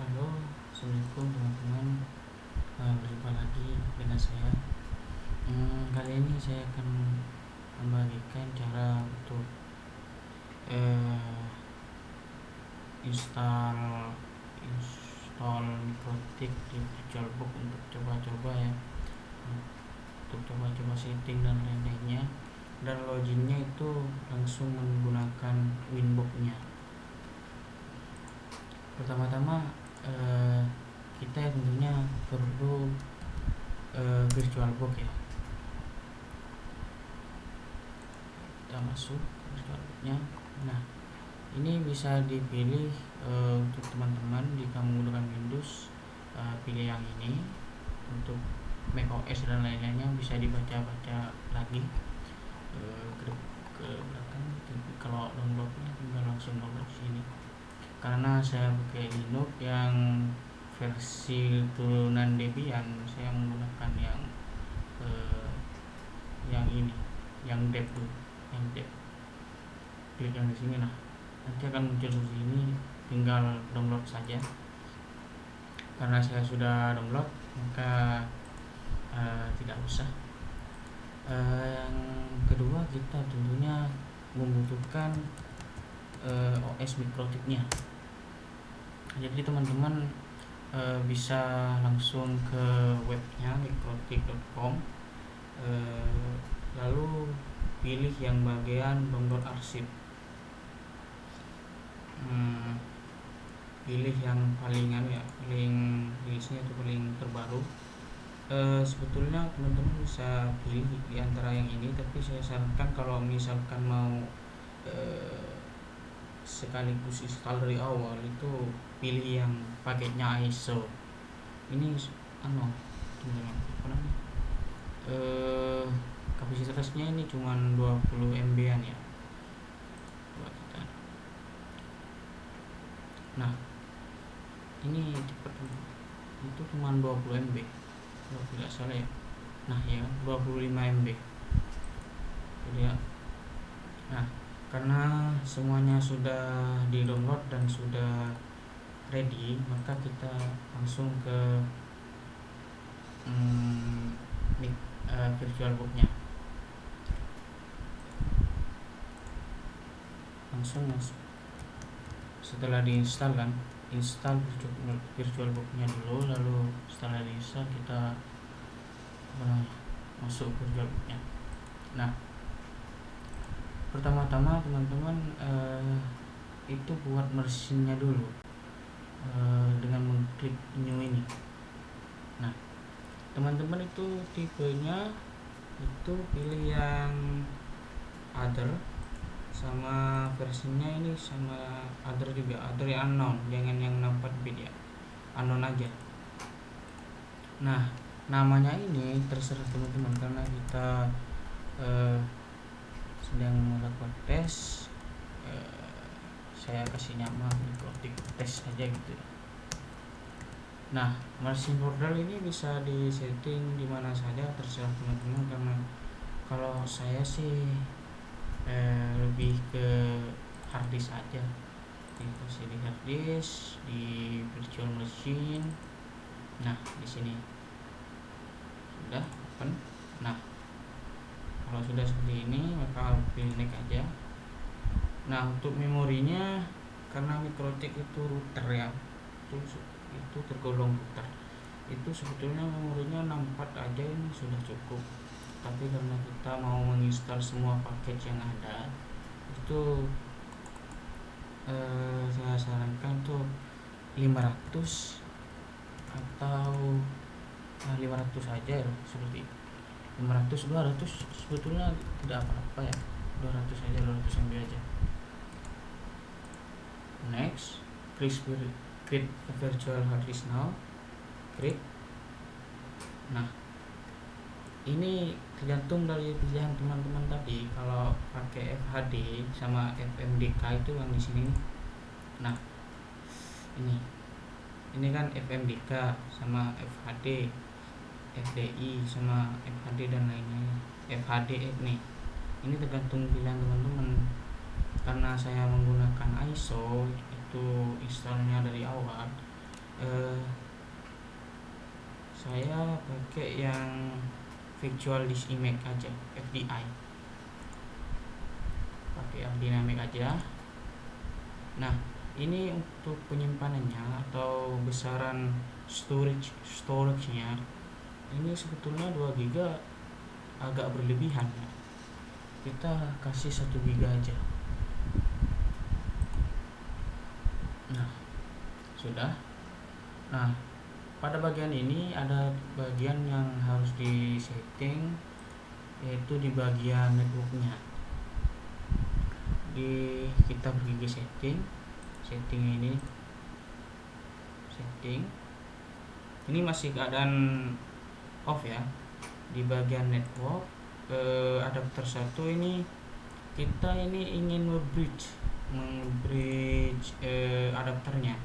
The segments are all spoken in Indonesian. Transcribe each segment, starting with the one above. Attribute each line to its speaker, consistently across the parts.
Speaker 1: Halo, assalamualaikum teman-teman. Berjumpa lagi dengan saya. Kali ini saya akan membagikan cara untuk eh, install install Microtik di VirtualBox untuk coba-coba ya, untuk coba-coba setting dan lain-lainnya. Dan loginnya itu langsung menggunakan Winbox-nya. Pertama-tama kita tentunya perlu VirtualBox ya. Kita masuk VirtualBox-nya. Nah, ini bisa dipilih untuk teman-teman jika menggunakan Windows, pilih yang ini. Untuk macOS dan lain-lainnya bisa dibaca-baca lagi ke belakang. Tapi kalau downloadnya tinggal langsung download sini. Karena saya pakai Linux yang versi turunan Debian, saya menggunakan yang ini, yang dev dulu, yang dev. Klik yang di sini, nah nanti akan muncul di sini, tinggal download saja. Karena saya sudah download, maka tidak usah. Yang kedua, kita tentunya membutuhkan OS Microtik-nya. Jadi teman-teman bisa langsung ke webnya microtik.com, lalu pilih yang bagian download arsip. Pilih yang palingan ya, paling listnya itu paling terbaru. Sebetulnya teman-teman bisa pilih di antara yang ini, tapi saya sarankan kalau misalkan mau sekaligus install dari awal, itu pilih yang paketnya ISO. Ini teman-teman, kapasitasnya ini cuma 20 MB-an ya buat kita. Nah, ini cepat, itu cuma 20 MB kalau tidak salah ya. Nah ya, 25 MB. Jadi ya, nah karena semuanya sudah di download dan sudah ready, maka kita langsung ke VirtualBox-nya. Langsung masuk. Setelah diinstal kan, install VirtualBox-nya dulu, lalu setelah diinstal kita masuk VirtualBox-nya. Nah, pertama-tama teman-teman itu buat mesinnya dulu dengan mengklik new ini. Nah, teman-teman itu tipenya itu pilih yang other, sama versinya ini sama other juga, other yang unknown, jangan yang 64 bit ya, unknown aja. Nah, namanya ini terserah teman-teman, karena kita sedang melakukan tes, saya kasih nama Microtik tes aja gitu. Nah, margin border ini bisa disetting di mana saja, terserah teman-teman. Karena kalau saya sih lebih ke harddisk aja. Dikasih di harddisk, di virtual machine. Nah, di sini sudah open. Nah, kalau sudah seperti ini, maka pilih next aja. Nah, untuk memorinya, karena Microtik itu router ya, itu tergolong router, itu sebetulnya memorinya 64 aja ini sudah cukup. Tapi karena kita mau menginstal semua paket yang ada, itu saya sarankan tuh 500 atau 500 aja ya, seperti 500, 200 sebetulnya tidak apa-apa ya, 200 aja, 200 MB aja. Next, create a virtual hard disk now. Create. Nah, ini tergantung dari pilihan teman-teman tadi. Kalau pakai FHD sama FMDK itu yang di sini. Nah, ini kan FMDK sama FHD, FDI sama FHD dan lainnya. FHD nih. Ini tergantung pilihan teman-teman. Karena saya menggunakan ISO, itu installnya dari awal, eh, saya pakai yang virtual disk image aja, FDI, pakai yang dynamic aja. Nah, ini untuk penyimpanannya atau besaran storage-nya ini sebetulnya 2 GB agak berlebihan ya. Kita kasih 1 GB aja. Nah, sudah. Nah, pada bagian ini ada bagian yang harus di setting, yaitu di bagian networknya. Kita pergi ke setting ini, ini masih keadaan off ya. Di bagian network, adapter 1 ini kita ini ingin nge-bridge adapternya.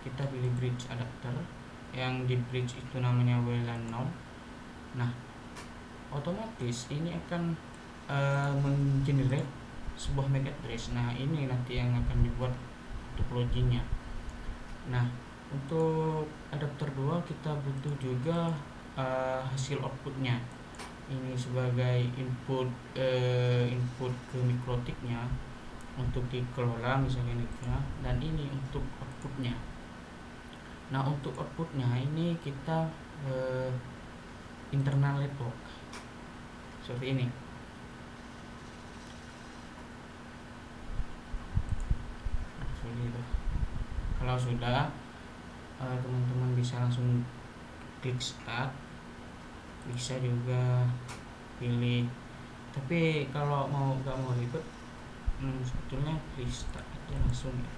Speaker 1: Kita pilih bridge adapter, yang di bridge itu namanya WLAN 0. Nah, otomatis ini akan menggenerate sebuah MAC address. Nah, ini nanti yang akan dibuat untuk loginnya. Nah, untuk adapter 2 kita butuh juga hasil outputnya. Ini sebagai input ke mikrotiknya untuk dikelola misalnya ini, dan ini untuk outputnya. Nah, untuk outputnya ini kita internal network seperti ini. Kalau sudah, teman-teman bisa langsung klik start, bisa juga pilih, tapi kalau nggak mau ribet, sebetulnya klik start aja langsung ya.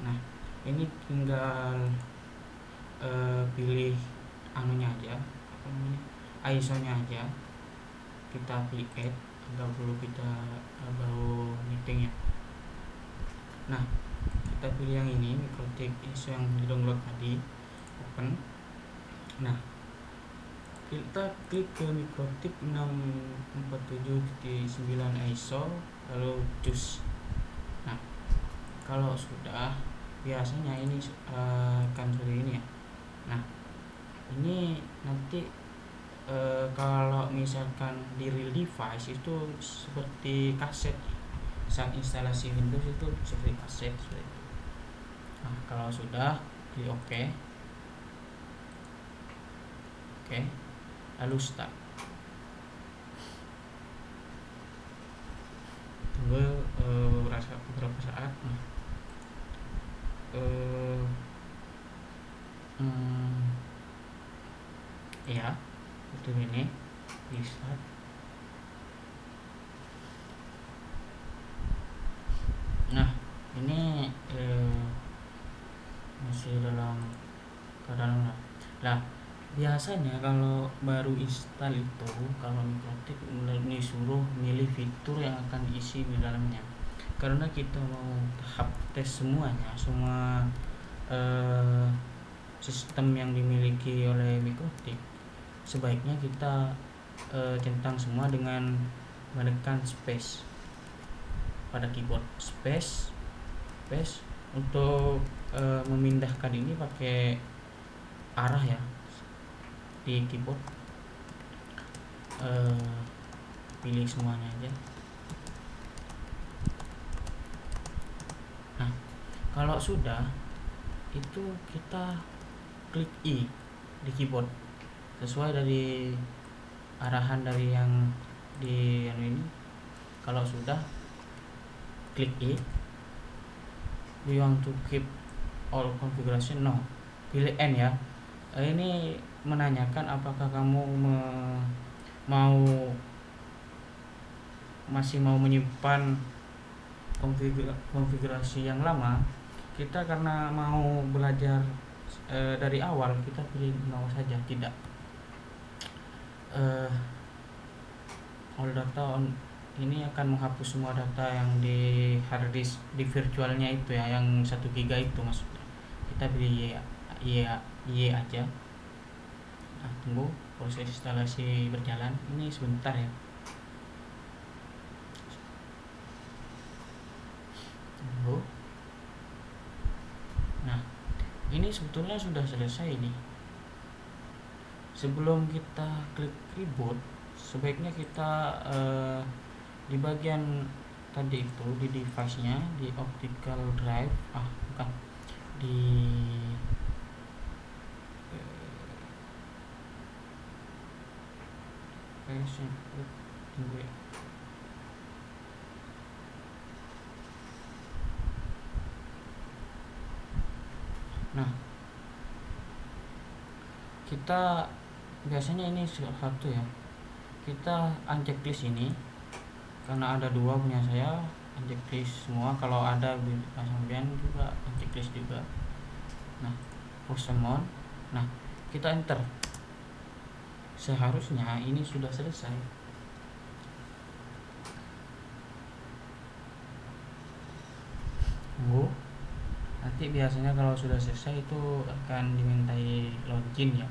Speaker 1: Nah, ini tinggal pilih anunya aja, ISO nya aja, kita klik add, nggak perlu kita baru meeting ya. Nah, kita pilih yang ini, mikrotik ISO yang di download tadi, open. Nah, kita klik ke mikrotik 647.9 ISO, lalu choose. Nah, kalau sudah, biasanya ini akan seperti ini ya. Nah, ini nanti kalau misalkan di real device itu seperti kaset, saat instalasi Windows itu seperti kaset seperti itu. Nah, kalau sudah, klik OK, lalu start. Tunggu beberapa saat. Ya, itu ini di start. Nah, ini masih dalam keadaan lah. Biasanya kalau baru install itu, kalau mikrotik disuruh milih fitur yang akan diisi di dalamnya. Karena kita mau tahap tes semuanya, semua sistem yang dimiliki oleh mikrotik, sebaiknya kita centang semua dengan menekan space pada keyboard, space. Untuk memindahkan ini pakai arah ya di keyboard, pilih semuanya aja. Nah, kalau sudah itu kita klik I di keyboard sesuai dari arahan dari yang di ini. Kalau sudah, klik I. Do you want to keep all configuration? No, pilih N ya. Ini menanyakan apakah kamu masih mau menyimpan konfigurasi yang lama. Kita karena mau belajar dari awal, kita pilih no saja, tidak. All data on, ini akan menghapus semua data yang di hard disk di virtualnya itu ya, yang 1 GB itu maksudnya. Kita pilih Y aja. Nah, tunggu proses instalasi berjalan, ini sebentar ya. Tunggu. Nah, ini sebetulnya sudah selesai nih. Sebelum kita klik reboot, sebaiknya kita di bagian tadi itu di device-nya, di optical drive, bukan, di tunggu ya. Nah, kita biasanya ini satu ya, kita unchecklist ini karena ada dua punya saya, unchecklist semua. Kalau ada sampean juga unchecklist juga. Nah, push summon. Nah, kita enter. Seharusnya ini sudah selesai. Tunggu. Nanti biasanya kalau sudah selesai itu akan dimintai login ya.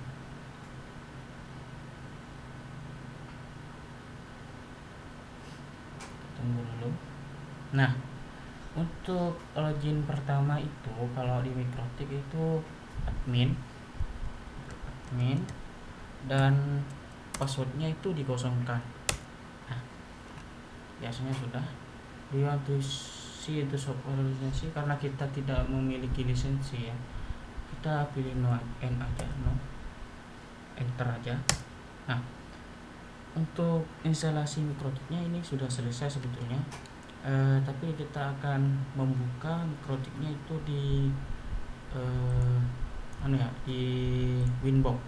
Speaker 1: Tunggu dulu. Nah, untuk login pertama itu kalau di Mikrotik itu admin dan passwordnya itu dikosongkan. Nah, biasanya sudah. Do you want to see the software lisensi? Karena kita tidak memiliki lisensi ya, kita pilih no n aja, no, enter aja. Nah, untuk instalasi Mikrotiknya ini sudah selesai sebetulnya, tapi kita akan membuka Mikrotiknya itu di di Winbox.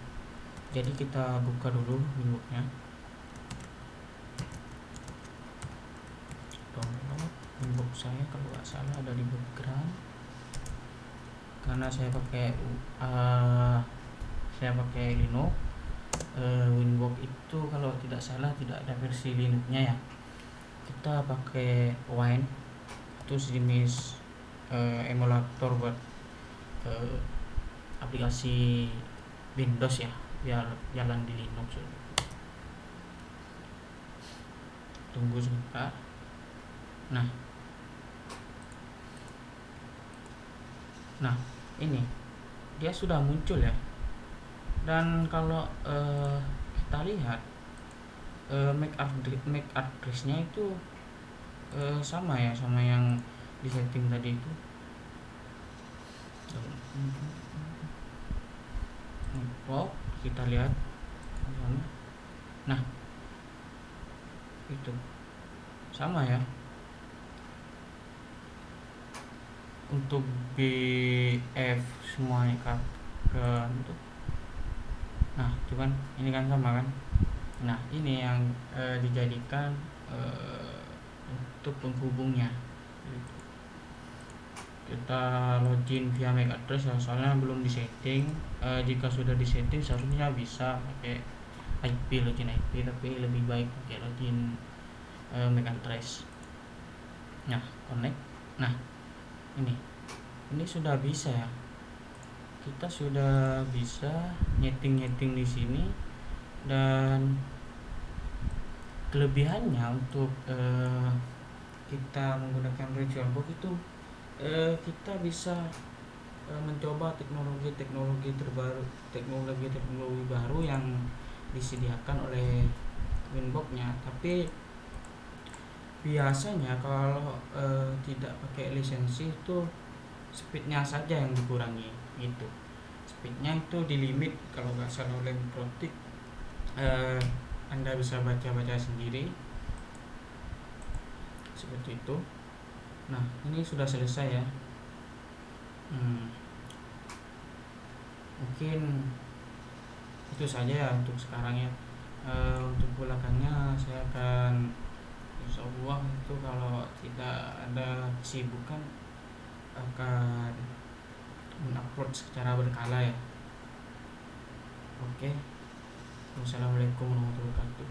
Speaker 1: Jadi kita buka dulu Winboxnya. Download Winbox saya, kalau nggak salah ada di background, karena saya pakai Linux. Winbox itu kalau tidak salah tidak ada versi Linuxnya ya. Kita pakai Wine, itu sejenis emulator buat aplikasi Windows ya, biar jalan di Linux. Tunggu sebentar. Nah, ini dia sudah muncul ya. Dan kalau kita lihat MAC address-nya itu sama ya, sama yang di setting tadi itu. Kita lihat. Nah, itu sama ya. Untuk BF semuanya kan itu. Nah, cuman ini kan sama kan. Nah, ini yang dijadikan untuk penghubungnya. Kita login via MAC address ya, soalnya belum disetting. Jika sudah disetting seharusnya bisa pakai IP, login IP, tapi lebih baik pakai login MAC address. Nah, connect. Nah, ini sudah bisa ya. Kita sudah bisa nyeting di sini. Dan kelebihannya untuk kita menggunakan VirtualBox itu kita bisa mencoba teknologi terbaru, teknologi baru yang disediakan oleh Winbox-nya. Tapi biasanya kalau tidak pakai lisensi itu speednya saja yang dikurangi gitu. Speednya itu di limit kalau nggak salah oleh Mikrotik. Anda bisa baca sendiri seperti itu. Nah, ini sudah selesai ya. Mungkin itu saja ya untuk sekarang ya. Untuk belakangnya saya akan, insyaallah itu kalau tidak ada kesibukan, akan mengupload secara berkala ya. Oke. Wassalamualaikum warahmatullahi wabarakatuh.